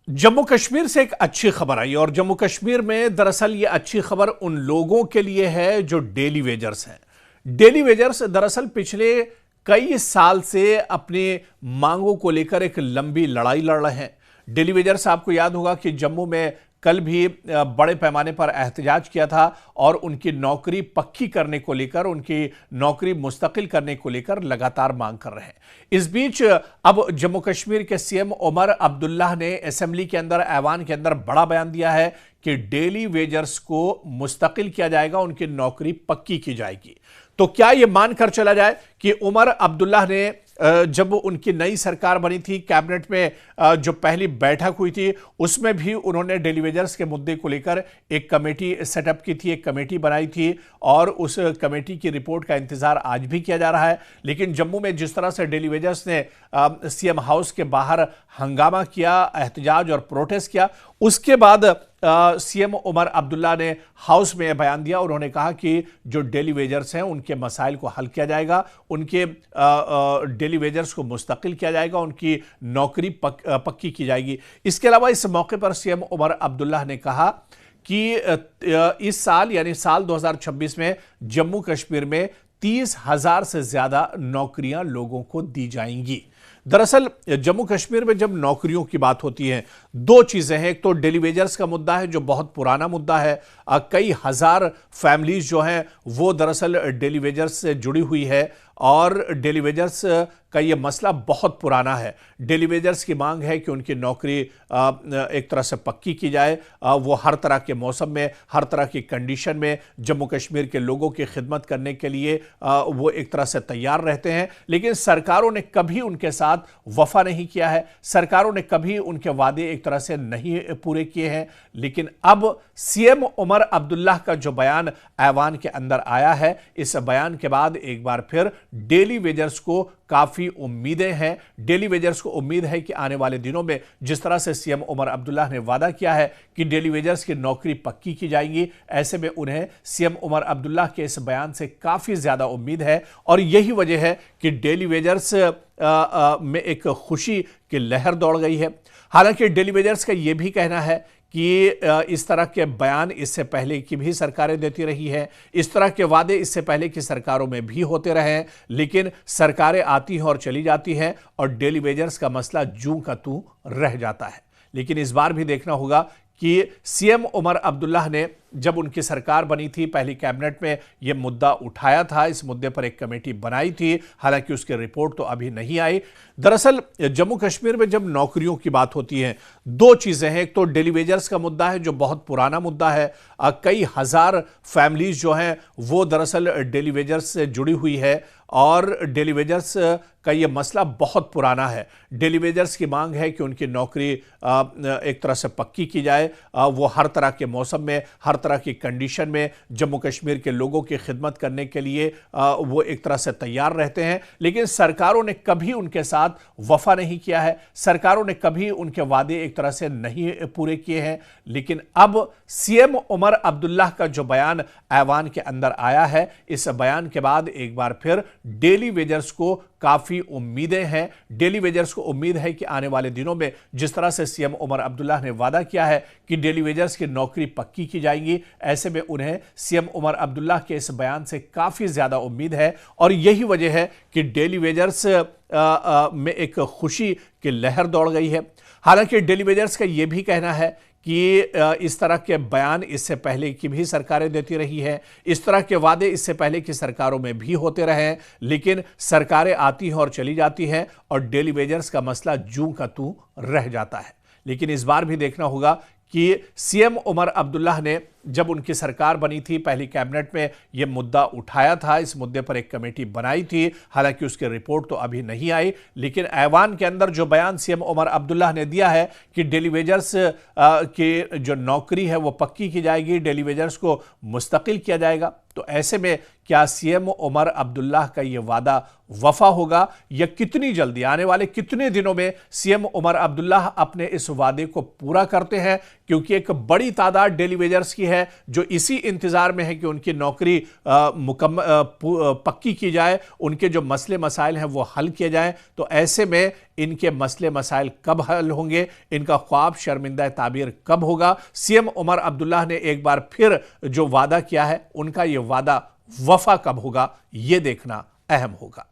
जम्मू कश्मीर से एक अच्छी खबर आई और जम्मू कश्मीर में दरअसल ये अच्छी खबर उन लोगों के लिए है जो डेली वेजर्स हैं। डेली वेजर्स दरअसल पिछले कई साल से अपनी मांगों को लेकर एक लंबी लड़ाई लड़ रहे हैं। डेली वेजर्स, आपको याद होगा कि जम्मू में कल भी बड़े पैमाने पर एहतजाज किया था और उनकी नौकरी पक्की करने को लेकर, उनकी नौकरी मुस्तकिल करने को लेकर लगातार मांग कर रहे हैं। इस बीच अब जम्मू कश्मीर के सीएम उमर अब्दुल्ला ने असेंबली के अंदर, ऐवान के अंदर बड़ा बयान दिया है कि डेली वेजर्स को मुस्तकिल किया जाएगा, उनकी नौकरी पक्की की जाएगी। तो क्या यह मानकर चला जाए कि उमर अब्दुल्ला ने जब उनकी नई सरकार बनी थी, कैबिनेट में जो पहली बैठक हुई थी उसमें भी उन्होंने डेली वेजर्स के मुद्दे को लेकर एक कमेटी सेटअप की थी, एक कमेटी बनाई थी और उस कमेटी की रिपोर्ट का इंतजार आज भी किया जा रहा है। लेकिन जम्मू में जिस तरह से डेली वेजर्स ने सीएम हाउस के बाहर हंगामा किया, एहतजाज और प्रोटेस्ट किया, उसके बाद सीएम उमर अब्दुल्ला ने हाउस में बयान दिया। उन्होंने कहा कि जो डेली वेजर्स हैं उनके मसाइल को हल किया जाएगा, उनके डेली वेजर्स को मुस्तकिल किया जाएगा, उनकी नौकरी पक्की की जाएगी। इसके अलावा इस मौके पर सीएम उमर अब्दुल्ला ने कहा कि इस साल यानी साल 2026 में जम्मू कश्मीर में 30,000 से ज्यादा नौकरियां लोगों को दी जाएंगी। दरअसल जम्मू कश्मीर में जब नौकरियों की बात होती है, दो चीजें हैं। एक तो डेली वेजर्स का मुद्दा है जो बहुत पुराना मुद्दा है। कई हजार फैमिलीज जो हैं वो दरअसल डेली वेजर्स से जुड़ी हुई है और डेली वेजर्स का ये मसला बहुत पुराना है। डेली वेजर्स की मांग है कि उनकी नौकरी एक तरह से पक्की की जाए। वो हर तरह के मौसम में, हर तरह की कंडीशन में जम्मू कश्मीर के लोगों की खिदमत करने के लिए वो एक तरह से तैयार रहते हैं। लेकिन सरकारों ने कभी उनके साथ वफा नहीं किया है, सरकारों ने कभी उनके वादे एक तरह से नहीं पूरे किए हैं। लेकिन अब सीएम उमर अब्दुल्ला का जो बयान ऐवान के अंदर आया है, इस बयान के बाद एक बार फिर डेली वेजर्स को काफी उम्मीदें हैं। डेली वेजर्स को उम्मीद है कि आने वाले दिनों में जिस तरह से सीएम उमर अब्दुल्ला ने वादा किया है कि डेली वेजर्स की नौकरी पक्की की जाएगी, ऐसे में उन्हें सीएम उमर अब्दुल्ला के इस बयान से काफी ज्यादा उम्मीद है और यही वजह है कि डेली वेजर्स में एक खुशी की लहर दौड़ गई है। हालांकि डेली वेजर्स का यह भी कहना है कि इस तरह के बयान इससे पहले की भी सरकारें देती रही हैं, इस तरह के वादे इससे पहले की सरकारों में भी होते रहे हैं, लेकिन सरकारें आती हैं और चली जाती हैं और डेली वेजर्स का मसला जूं का तूं रह जाता है। लेकिन इस बार भी देखना होगा कि सीएम उमर अब्दुल्ला ने जब उनकी सरकार बनी थी, पहली कैबिनेट में यह मुद्दा उठाया था, इस मुद्दे पर एक कमेटी बनाई थी। हालांकि उसकी रिपोर्ट तो अभी नहीं आई। दरअसल जम्मू कश्मीर में जब नौकरियों की बात होती है, दो चीजें हैं। एक तो डेली वेजर्स का मुद्दा है जो बहुत पुराना मुद्दा है। कई हजार फैमिलीज जो हैं वो दरअसल डेली वेजर्स से जुड़ी हुई है और डेली वेजर्स का ये मसला बहुत पुराना है। डेली वेजर्स की मांग है कि उनकी नौकरी एक तरह से पक्की की जाए। वो हर तरह के मौसम में, हर तरह की कंडीशन में जम्मू कश्मीर के लोगों की खिदमत करने के लिए वो एक तरह से तैयार रहते हैं। लेकिन सरकारों ने कभी उनके साथ वफा नहीं किया है, सरकारों ने कभी उनके वादे एक तरह से नहीं पूरे किए हैं। लेकिन अब सीएम उमर अब्दुल्ला का जो बयान ऐवान के अंदर आया है, इस बयान के बाद एक बार फिर डेली वेजर्स को काफी उम्मीदें हैं। डेली वेजर्स को उम्मीद है कि आने वाले दिनों में जिस तरह से सीएम उमर अब्दुल्ला ने वादा किया है कि डेली वेजर्स की नौकरी पक्की की जाएगी, ऐसे में उन्हें सीएम उमर अब्दुल्ला के इस बयान से काफी ज्यादा उम्मीद है और यही वजह है कि डेली वेजर्स में एक खुशी की लहर दौड़ गई है। हालांकि डेली वेजर्स का यह भी कहना है कि इस तरह के बयान इससे पहले की भी सरकारें देती रही हैं, इस तरह के वादे इससे पहले की सरकारों में भी होते रहे हैं। लेकिन सरकारें आती हैं और चली जाती हैं और डेली वेजर्स का मसला जूं का तूं रह जाता है। लेकिन इस बार भी देखना होगा कि सीएम उमर अब्दुल्ला ने जब उनकी सरकार बनी थी, पहली कैबिनेट में यह मुद्दा उठाया था, इस मुद्दे पर एक कमेटी बनाई थी। हालांकि उसकी रिपोर्ट तो अभी नहीं आई। लेकिन ऐवान के अंदर जो बयान सीएम उमर अब्दुल्ला ने दिया है कि डेली वेजर्स की जो नौकरी है वो पक्की की जाएगी, डेली वेजर्स को मुस्तकिल किया जाएगा, तो ऐसे में क्या सीएम उमर अब्दुल्ला का यह वादा वफा होगा या कितनी जल्दी, आने वाले कितने दिनों में सीएम उमर अब्दुल्ला अपने इस वादे को पूरा करते हैं, क्योंकि एक बड़ी तादाद डेली वेजर्स की है जो इसी इंतजार में है कि उनकी नौकरी पक्की की जाए, उनके जो मसले मसाइल हैं वो हल किए जाएं। तो ऐसे में इनके मसले मसाइल कब हल होंगे, इनका ख्वाब शर्मिंदा ताबीर कब होगा। सीएम उमर अब्दुल्ला ने एक बार फिर जो वादा किया है, उनका यह वादा वफा कब होगा, यह देखना अहम होगा।